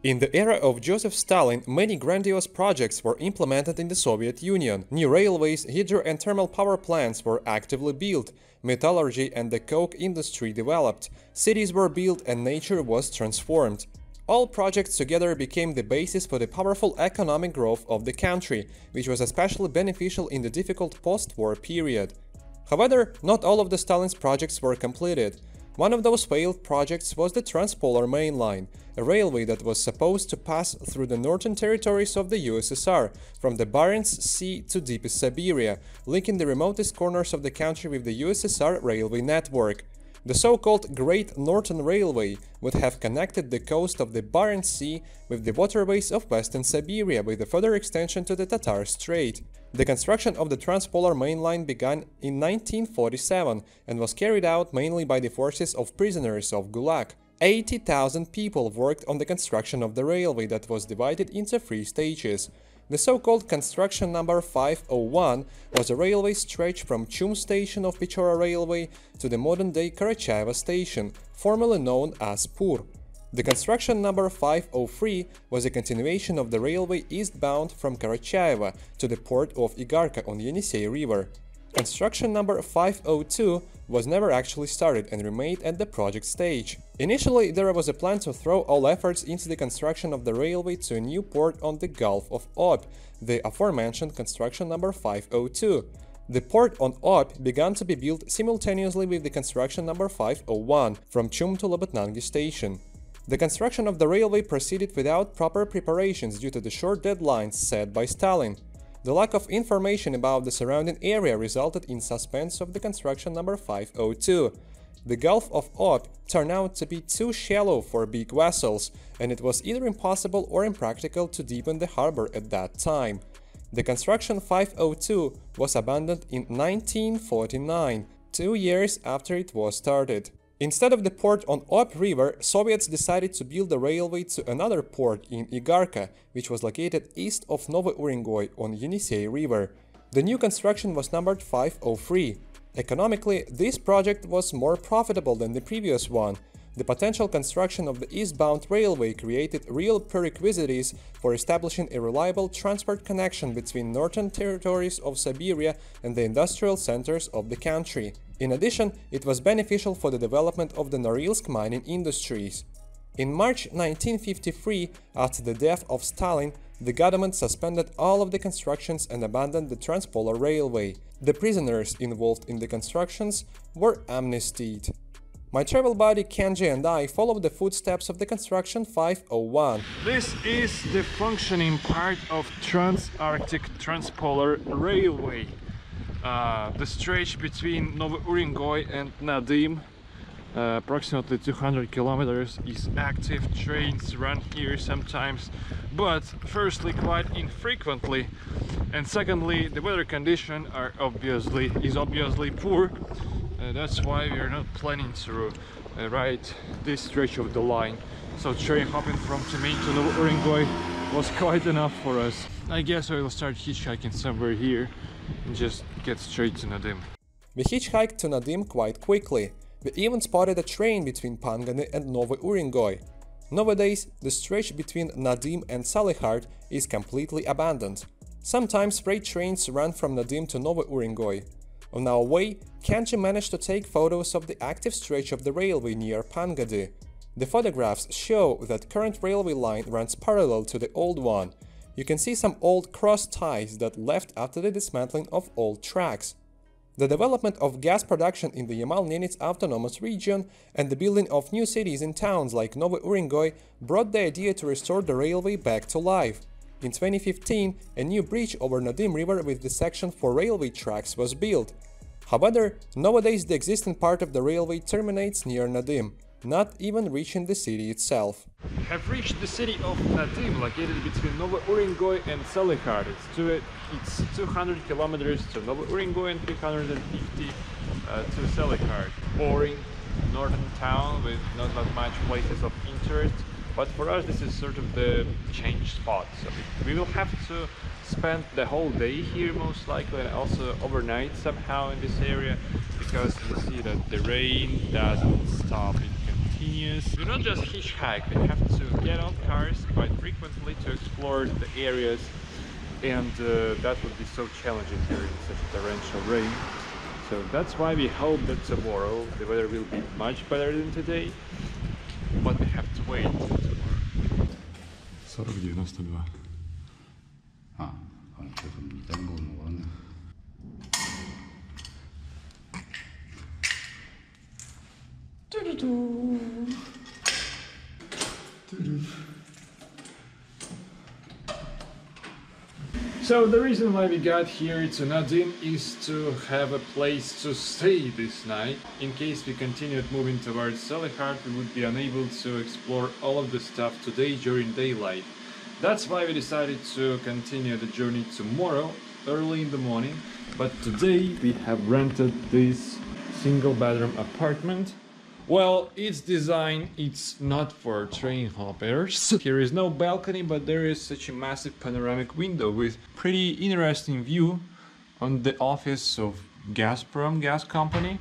In the era of Joseph Stalin, many grandiose projects were implemented in the Soviet Union. New railways, hydro and thermal power plants were actively built, metallurgy and the coke industry developed, cities were built and nature was transformed. All projects together became the basis for the powerful economic growth of the country, which was especially beneficial in the difficult post-war period. However, not all of the Stalin's projects were completed. One of those failed projects was the Transpolar Main Line, a railway that was supposed to pass through the northern territories of the USSR, from the Barents Sea to deepest Siberia, linking the remotest corners of the country with the USSR railway network. The so-called Great Northern Railway would have connected the coast of the Barents Sea with the waterways of western Siberia with a further extension to the Tatar Strait. The construction of the Transpolar Main Line began in 1947 and was carried out mainly by the forces of prisoners of Gulag. 80,000 people worked on the construction of the railway that was divided into 3 stages. The so-called construction number 501 was a railway stretch from Chum station of Pechora Railway to the modern-day Karachaeva station, formerly known as Pur. The construction number 503 was a continuation of the railway eastbound from Karachaeva to the port of Igarka on Yenisei River. Construction number 502 was never actually started and remained at the project stage. Initially, there was a plan to throw all efforts into the construction of the railway to a new port on the Gulf of Ob, the aforementioned construction number 502. The port on Ob began to be built simultaneously with the construction number 501 from Chum to Lobotnangi station. The construction of the railway proceeded without proper preparations due to the short deadlines set by Stalin. The lack of information about the surrounding area resulted in suspense of the construction number 502. The Gulf of Ob turned out to be too shallow for big vessels, and it was either impossible or impractical to deepen the harbor at that time. The construction 502 was abandoned in 1949, 2 years after it was started. Instead of the port on Ob River, Soviets decided to build a railway to another port in Igarka, which was located east of Novourengoy on Yenisei River. The new construction was numbered 503. Economically, this project was more profitable than the previous one. The potential construction of the eastbound railway created real prerequisites for establishing a reliable transport connection between northern territories of Siberia and the industrial centers of the country. In addition, it was beneficial for the development of the Norilsk mining industries. In March 1953, after the death of Stalin, the government suspended all of the constructions and abandoned the Transpolar Railway. The prisoners involved in the constructions were amnestied. My travel buddy Kenji and I followed the footsteps of the construction 501. This is the functioning part of Trans-Arctic Transpolar Railway. The stretch between Novourengoy and Nadim, approximately 200 kilometers, is active. Trains run here sometimes, but firstly quite infrequently, and secondly the weather conditions is obviously poor. That's why we are not planning to ride this stretch of the line. So train hopping from Tumen to Novourengoy was quite enough for us. I guess I will start hitchhiking somewhere here and just get straight to Nadim. We hitchhiked to Nadim quite quickly. We even spotted a train between Pangani and Novourengoy. Nowadays, the stretch between Nadim and Salekhard is completely abandoned. Sometimes freight trains run from Nadim to Novourengoy. On our way, Kenji managed to take photos of the active stretch of the railway near Pangadi. The photographs show that current railway line runs parallel to the old one. You can see some old cross ties that left after the dismantling of old tracks. The development of gas production in the Yamal-Nenets autonomous region and the building of new cities in towns like Novourengoy brought the idea to restore the railway back to life. In 2015, a new bridge over Nadim River with the section for railway tracks was built. However, nowadays the existing part of the railway terminates near Nadim, not even reaching the city itself. We have reached the city of Nadim, located between Novourengoy and Salekhard. It's 200 kilometers to Novourengoy and 350 to Salekhard. Boring northern town with not that much places of interest. But for us, this is sort of the change spot. So we will have to spend the whole day here most likely, and also overnight somehow in this area, because you see that the rain doesn't stop, it continues. We don't just hitchhike, we have to get on cars quite frequently to explore the areas, and that would be so challenging during such torrential rain. So that's why we hope that tomorrow the weather will be much better than today, but we have to wait until tomorrow. 4092. So the reason why we got here to Nadim is to have a place to stay this night. In case we continued moving towards Salekhard, we would be unable to explore all of the stuff today during daylight. That's why we decided to continue the journey tomorrow, early in the morning. But today we have rented this single bedroom apartment. Well, its design, it's not for train hoppers. Here is no balcony, but there is such a massive panoramic window with pretty interesting view on the office of Gazprom gas company.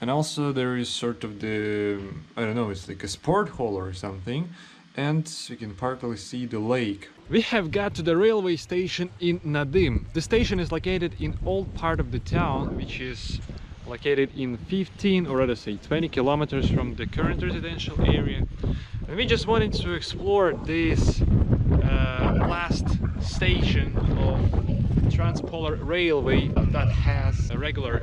And also there is sort of the, I don't know, it's like a sport hall or something. And you can partly see the lake. We have got to the railway station in Nadim. The station is located in old part of the town, which is located in 15 or rather say 20 kilometers from the current residential area. And we just wanted to explore this last station of Transpolar Railway that has a regular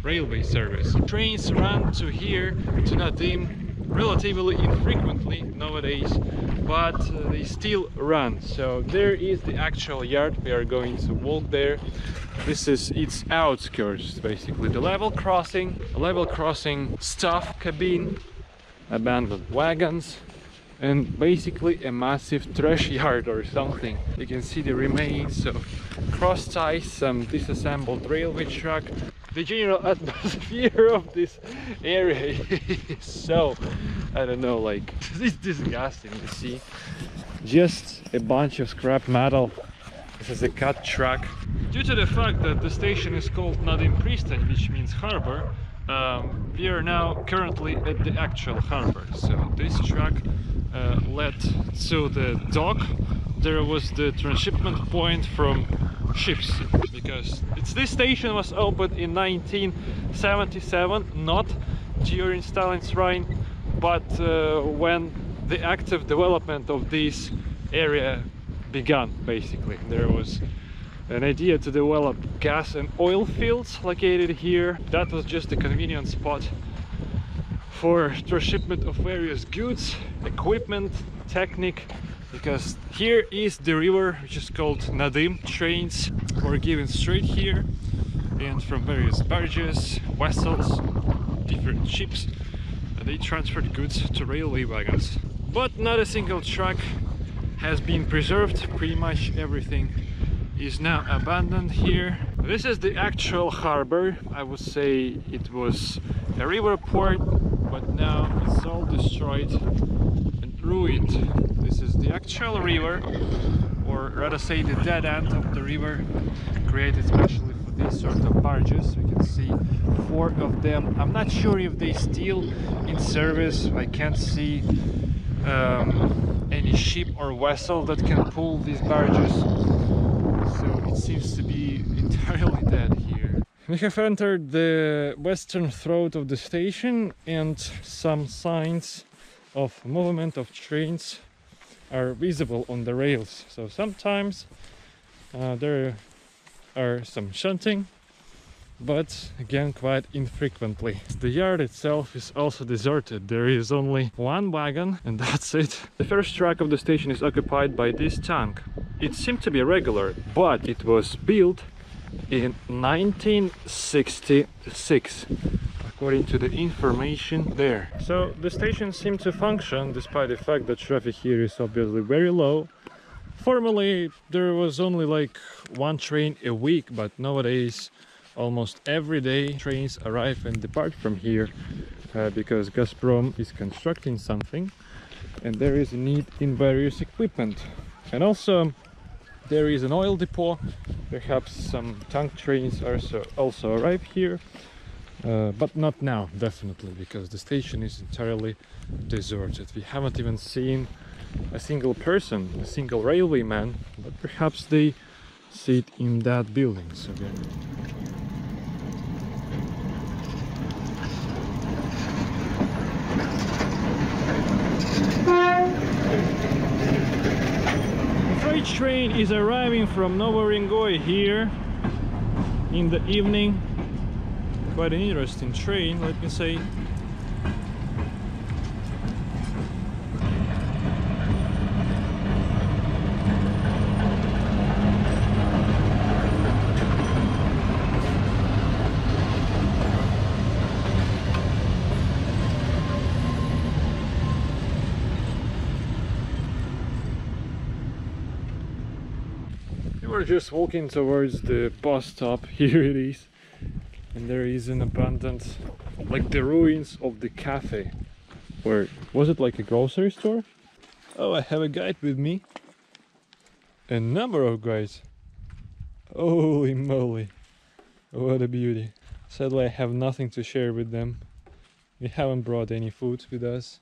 railway service. Trains run to here, to Nadim, relatively infrequently nowadays, but they still run. So there is the actual yard. We are going to walk there. This is its outskirts, basically. The level crossing staff cabin, abandoned wagons, and basically a massive trash yard or something. You can see the remains of cross ties, some disassembled railway track. The general atmosphere of this area is so, I don't know, like, it's disgusting to see. Just a bunch of scrap metal. This is a cut track. Due to the fact that the station is called Nadim Pristan, which means harbor, we are now currently at the actual harbor. So this track led to the dock. There was the transshipment point from ships, because this station was opened in 1977, not during Stalin's reign, but when the active development of this area began. Basically, there was an idea to develop gas and oil fields located here. That was just a convenient spot for transshipment of various goods, equipment, technique, because here is the river, which is called Nadim. Trains were given straight here, and from various barges, vessels, different ships, they transferred goods to railway wagons. But not a single track has been preserved. Pretty much everything is now abandoned here. This is the actual harbor. I would say it was a river port, but now it's all destroyed and ruined. This is the actual river, or rather say the dead end of the river, created especially for these sort of barges. We can see 4 of them. I'm not sure if they still in service. I can't see any ship or vessel that can pull these barges, so it seems to be entirely dead here. We have entered the western throat of the station, and some signs of movement of trains are visible on the rails. So sometimes there are some shunting, but again quite infrequently. The yard itself is also deserted. There is only 1 wagon and that's it. The first track of the station is occupied by this tank. It seemed to be regular, but it was built in 1966 according to the information there. So the station seemed to function despite the fact that traffic here is obviously very low. Formerly there was only like 1 train a week, but nowadays almost every day trains arrive and depart from here because Gazprom is constructing something and there is a need in various equipment. And also there is an oil depot. Perhaps some tank trains also arrive here, but not now, definitely, because the station is entirely deserted. We haven't even seen a single person, a single railwayman, but perhaps they sit in that buildings again. The freight train is arriving from Novosibirsk here in the evening. Quite an interesting train, let me say. We're just walking towards the bus stop. Here it is, and there is an abandoned, like the ruins of the cafe. Or was it like a grocery store? Oh, I have a guide with me. A number of guides. Holy moly, what a beauty. Sadly, I have nothing to share with them. We haven't brought any food with us.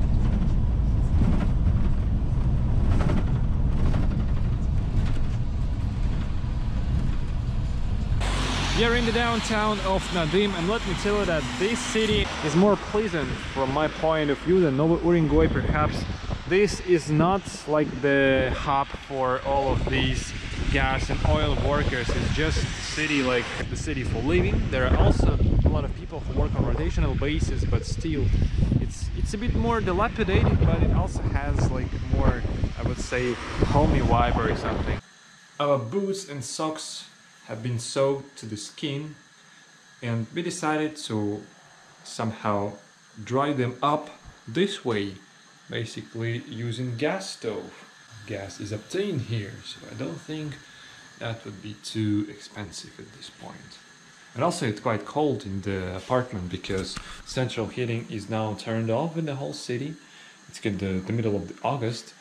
We are in the downtown of Nadim, and let me tell you that this city is more pleasant from my point of view than Novosibirsk. Perhaps this is not like the hub for all of these gas and oil workers. It's just a city like the city for living. There are also a lot of people who work on rotational basis, but still it's a bit more dilapidated, but it also has like more, I would say, homey vibe or something. Our boots and socks have been soaked to the skin, and we decided to somehow dry them up this way, basically using gas stove. Gas is obtained here, so I don't think that would be too expensive at this point. And also it's quite cold in the apartment because central heating is now turned off in the whole city. It's the middle of August,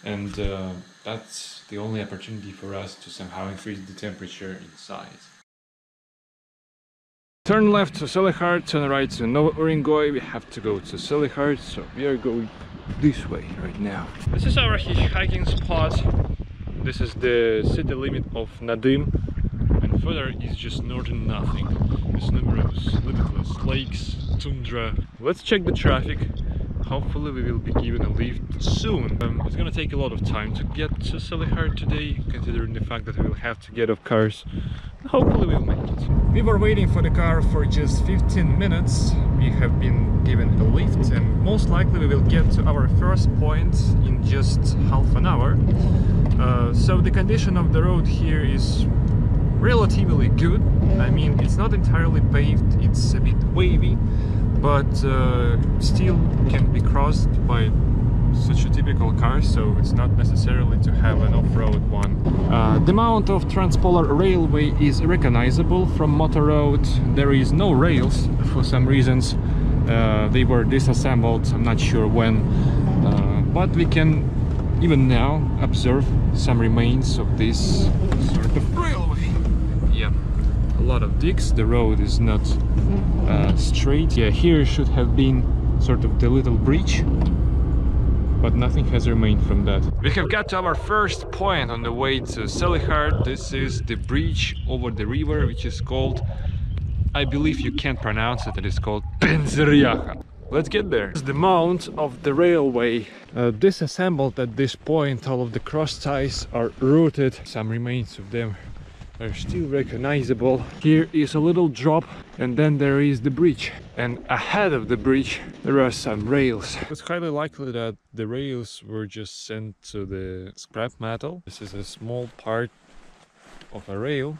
and that's the only opportunity for us to somehow increase the temperature inside. Turn left to Salekhard, turn right to Novosibirsk. We have to go to Salekhard, so we are going this way right now. This is our hitchhiking spot. This is the city limit of Nadim, and further is just northern nothing. There's numerous limitless lakes, tundra. Let's check the traffic. Hopefully we will be given a lift soon. It's gonna take a lot of time to get to Salekhard today, considering the fact that we will have to get off cars. Hopefully we'll make it. We were waiting for the car for just 15 minutes. We have been given a lift, and most likely we will get to our first point in just half an hour. So the condition of the road here is relatively good. I mean, it's not entirely paved, it's a bit wavy, but still can be crossed by such a typical car, so it's not necessarily to have an off-road one. The mount of Transpolar Railway is recognizable from Motor Road. There is no rails for some reasons. They were disassembled, I'm not sure when, but we can even now observe some remains of this sort of railway. Yeah, a lot of digs. The road is not straight. Yeah, here should have been sort of the little bridge, but nothing has remained from that. We have got to our first point on the way to Salekhard. This is the bridge over the river, which is called, I believe you can't pronounce it, it is called Penzeriacha. Let's get there. This is the mount of the railway, disassembled at this point. All of the cross ties are rooted. Some remains of them are still recognizable. Here is a little drop, and then there is the bridge, and ahead of the bridge there are some rails. It's highly likely that the rails were just sent to the scrap metal. This is a small part of a rail.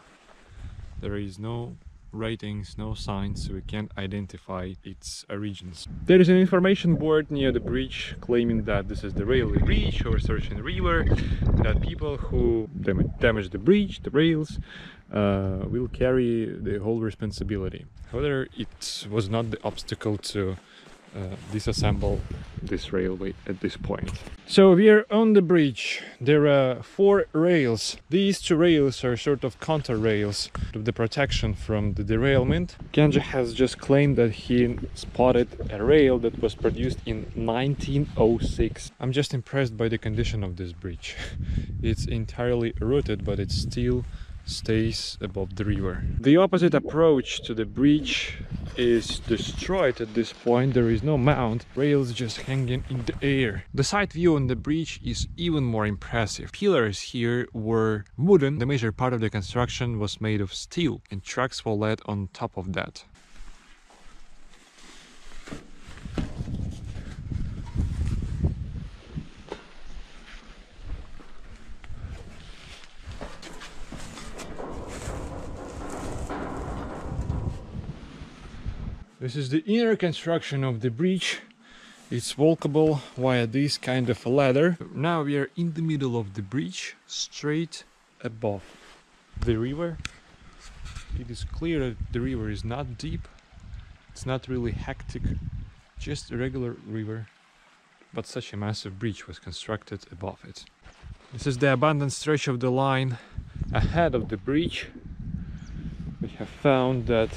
There is no ratings, no signs, so we can't identify its origins. There is an information board near the bridge claiming that this is the railway bridge or searching the river, that people who damage the bridge, the rails, will carry the whole responsibility. However, it was not the obstacle to disassemble this railway at this point. So we are on the bridge. There are 4 rails. These 2 rails are sort of counter rails of the protection from the derailment. Genja has just claimed that he spotted a rail that was produced in 1906. I'm just impressed by the condition of this bridge. It's entirely rooted, but it still stays above the river. The opposite approach to the bridge is destroyed at this point. There is no mount, rails just hanging in the air. The side view on the bridge is even more impressive. Pillars here were wooden. The major part of the construction was made of steel, and tracks were laid on top of that. This is the inner construction of the bridge. It's walkable via this kind of a ladder. Now we are in the middle of the bridge, straight above the river. It is clear that the river is not deep. It's not really hectic, just a regular river. But such a massive bridge was constructed above it. This is the abandoned stretch of the line ahead of the bridge. We have found that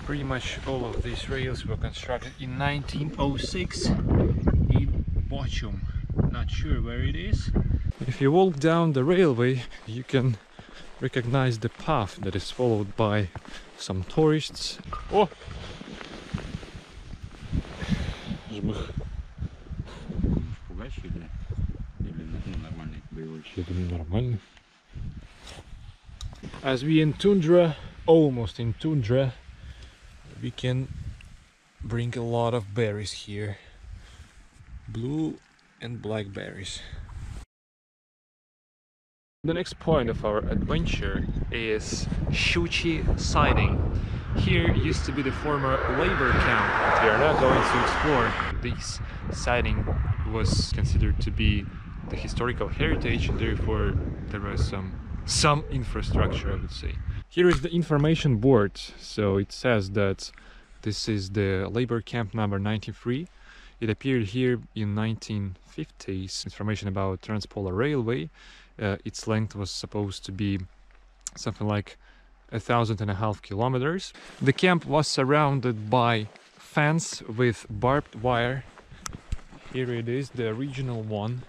pretty much all of these rails were constructed in 1906 in Bochum. Not sure where it is. If you walk down the railway, you can recognize the path that is followed by some tourists. Oh! As we in tundra, almost in tundra, we can bring a lot of berries here, blue and black berries. The next point of our adventure is Shuchi siding. Here used to be the former labor camp, but we are now going to explore. This siding was considered to be the historical heritage, and therefore there was some infrastructure, I would say. Here is the information board. So it says that this is the labor camp number 93. It appeared here in 1950s. Information about Transpolar Railway. Its length was supposed to be something like 1,500 kilometers. The camp was surrounded by fence with barbed wire. Here it is, the original one.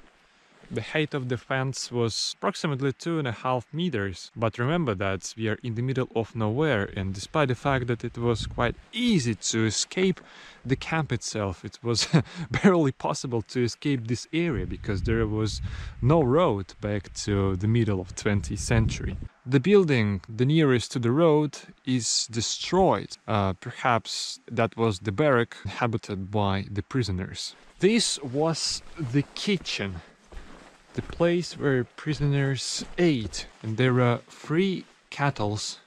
The height of the fence was approximately 2.5 meters, but remember that we are in the middle of nowhere, and despite the fact that it was quite easy to escape the camp itself, it was barely possible to escape this area because there was no road back to the middle of 20th century. The building, the nearest to the road, is destroyed. Perhaps that was the barrack inhabited by the prisoners. This was the kitchen. The place where prisoners ate, and there were 3 kettles.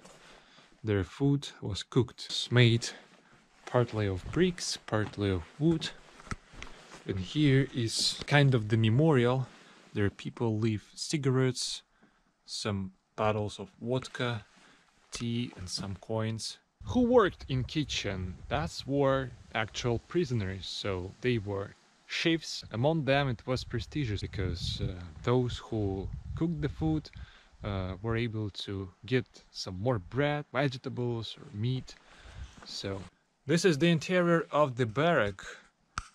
Their food was cooked. It's made partly of bricks, partly of wood. And here is kind of the memorial. There people leave cigarettes, some bottles of vodka, tea and some coins. Who worked in kitchen? That were actual prisoners, so they were chefs. Among them it was prestigious because those who cooked the food were able to get some more bread, vegetables or meat. So this is the interior of the barrack.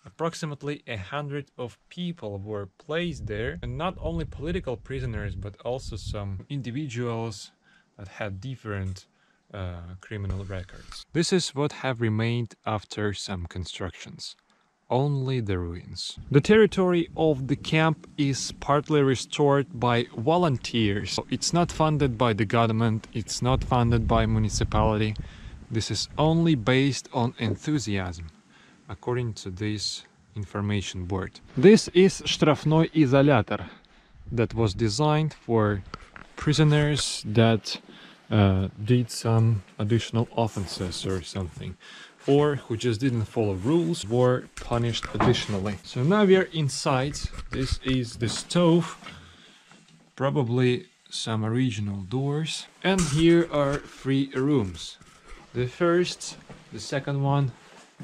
Approximately 100 of people were placed there, and not only political prisoners but also some individuals that had different criminal records. This is what have remained after some constructions. Only the ruins. The territory of the camp is partly restored by volunteers. It's not funded by the government, it's not funded by municipality. This is only based on enthusiasm, according to this information board. This is Штрафной изолятор that was designed for prisoners that did some additional offenses or something, or who just didn't follow rules, were punished additionally. So now we are inside. This is the stove, probably some original doors, and here are 3 rooms. The first, the second one,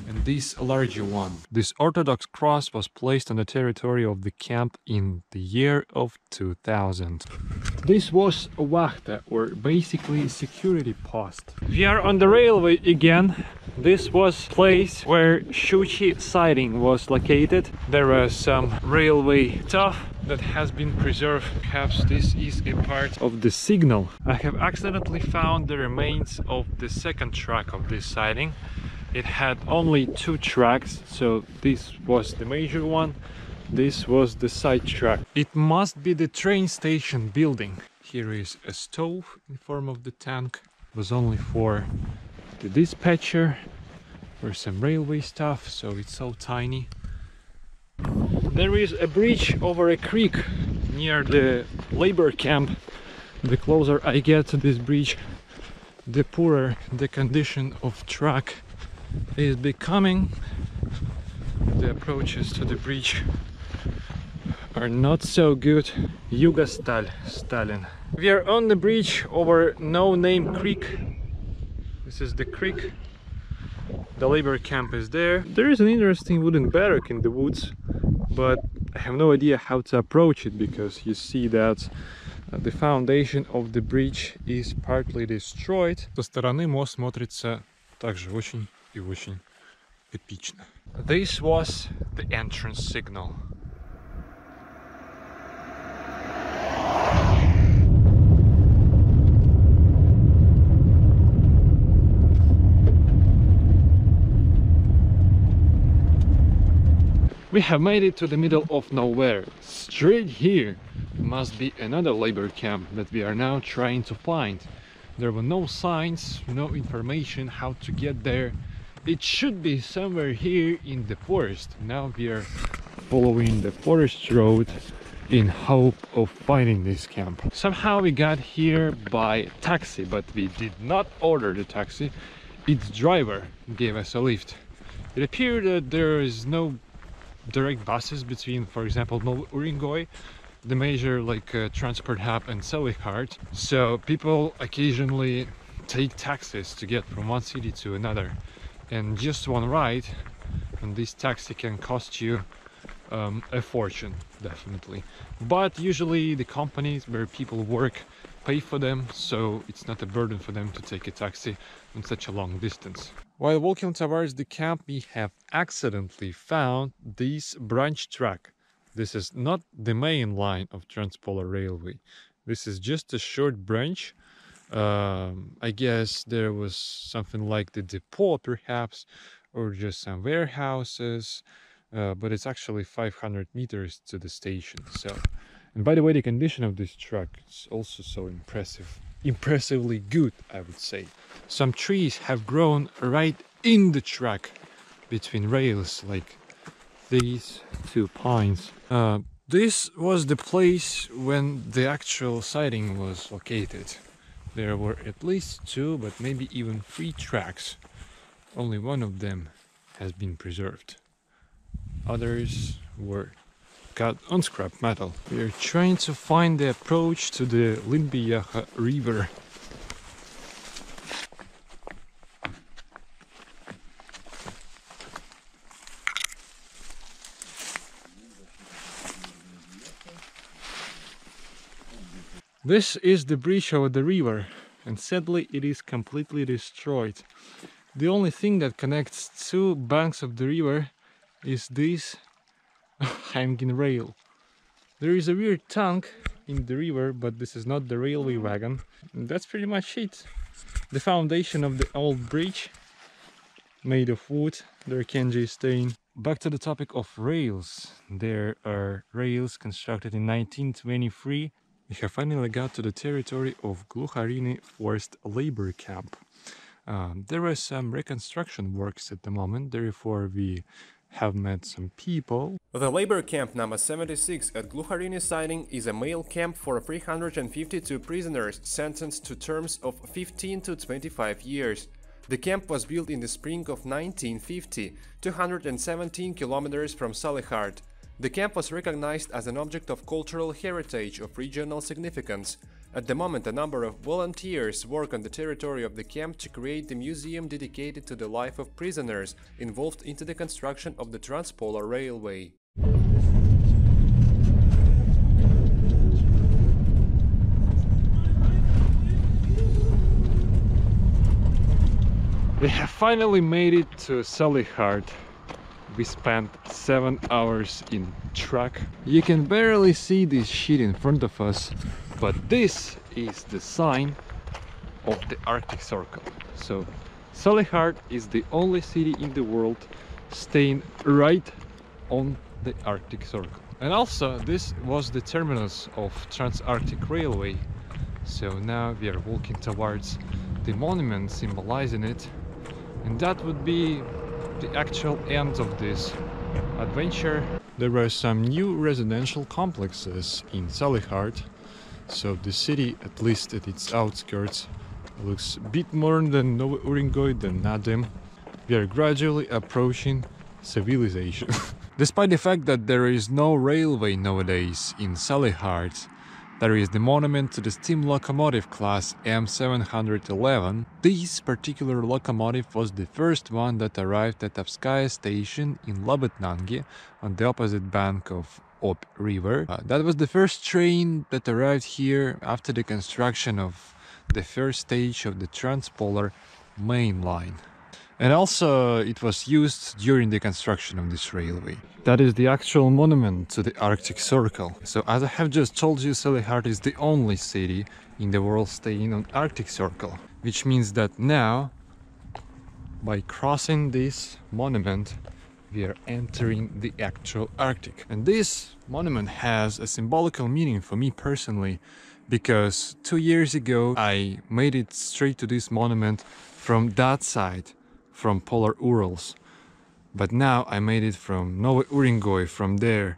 and this larger one. This Orthodox cross was placed on the territory of the camp in the year of 2000. This was a Wachta, or basically security post. We are on the railway again. This was place where Shuchi siding was located. There was some railway stuff that has been preserved. Perhaps this is a part of the signal. I have accidentally found the remains of the second track of this siding. It had only 2 tracks, so this was the major one, this was the side track. It must be the train station building. Here is a stove in form of the tank. It was only for the dispatcher or some railway stuff, so it's so tiny. There is a bridge over a creek near the labor camp. The closer I get to this bridge, the poorer the condition of track is becoming. The approaches to the bridge are not so good. Stalin. We are on the bridge over No Name Creek. This is the creek. The labor camp is there. There is an interesting wooden barrack in the woods, but I have no idea how to approach it, because you see that the foundation of the bridge is partly destroyed. Со стороны мост смотрится также очень и очень эпично. This was the entrance signal. We have made it to the middle of nowhere. Straight here must be another labor camp that we are now trying to find. There were no signs, no information how to get there. It should be somewhere here in the forest. Now we are following the forest road in hope of finding this camp. Somehow we got here by taxi, but we did not order the taxi. Its driver gave us a lift. It appeared that there is no direct buses between, for example, Novosibirsk, the major transport hub, and Salekhard. So people occasionally take taxis to get from one city to another, and just one ride on this taxi can cost you a fortune, definitely. But usually the companies where people work pay for them, so it's not a burden for them to take a taxi on such a long distance. While walking towards the camp, we have accidentally found this branch track. This is not the main line of Transpolar Railway. This is just a short branch. I guess there was something like the depot perhaps, or just some warehouses, but it's actually 500 meters to the station. So, and by the way, the condition of this track is also so impressively good, I would say. Some trees have grown right in the track between rails, like these 2 pines. This was the place when the actual siding was located. There were at least 2, but maybe even 3 tracks. Only one of them has been preserved. Others were cut on scrap metal. We are trying to find the approach to the Limbyaha river. This is the bridge over the river, and sadly it is completely destroyed. The only thing that connects 2 banks of the river is this hanging rail. There is a weird tank in the river, but this is not the railway wagon. And that's pretty much it. The foundation of the old bridge, made of wood, there Kenji is staying. Back to the topic of rails. There are rails constructed in 1923. We have finally got to the territory of Glucharini forced labor camp. There were some reconstruction works at the moment, therefore we have met some people. The labor camp number 76 at Glucharini siding is a male camp for 352 prisoners sentenced to terms of 15 to 25 years. The camp was built in the spring of 1950, 217 kilometers from Salekhard. The camp was recognized as an object of cultural heritage of regional significance. At the moment, a number of volunteers work on the territory of the camp to create a museum dedicated to the life of prisoners involved into the construction of the Transpolar Railway. We have finally made it to Salekhard. We spent 7 hours in truck. You can barely see this shit in front of us, but this is the sign of the Arctic Circle. So Salekhard is the only city in the world staying right on the Arctic Circle. And also this was the terminus of Trans-Arctic Railway. So now we are walking towards the monument symbolizing it, and that would be the actual end of this adventure. There were some new residential complexes in Salekhard, so the city, at least at its outskirts, looks a bit more than Novo-Urengoy than Nadim. We are gradually approaching civilization. Despite the fact that there is no railway nowadays in Salekhard, there is the monument to the steam locomotive class M711. This particular locomotive was the first one that arrived at Apskaya station in Labetnangi on the opposite bank of Ob River. That was the first train that arrived here after the construction of the first stage of the Transpolar main line. And also it was used during the construction of this railway. That is the actual monument to the Arctic Circle. So as I have just told you, Salekhard is the only city in the world staying on Arctic Circle. Which means that now, by crossing this monument, we are entering the actual Arctic. And this monument has a symbolical meaning for me personally, because 2 years ago I made it straight to this monument from that side, from Polar Urals, but now I made it from Novo-Urengoy, from there,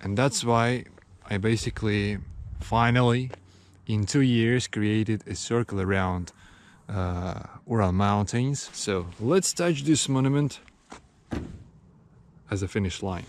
and that's why I basically finally in 2 years created a circle around Ural Mountains. So let's touch this monument as a finish line.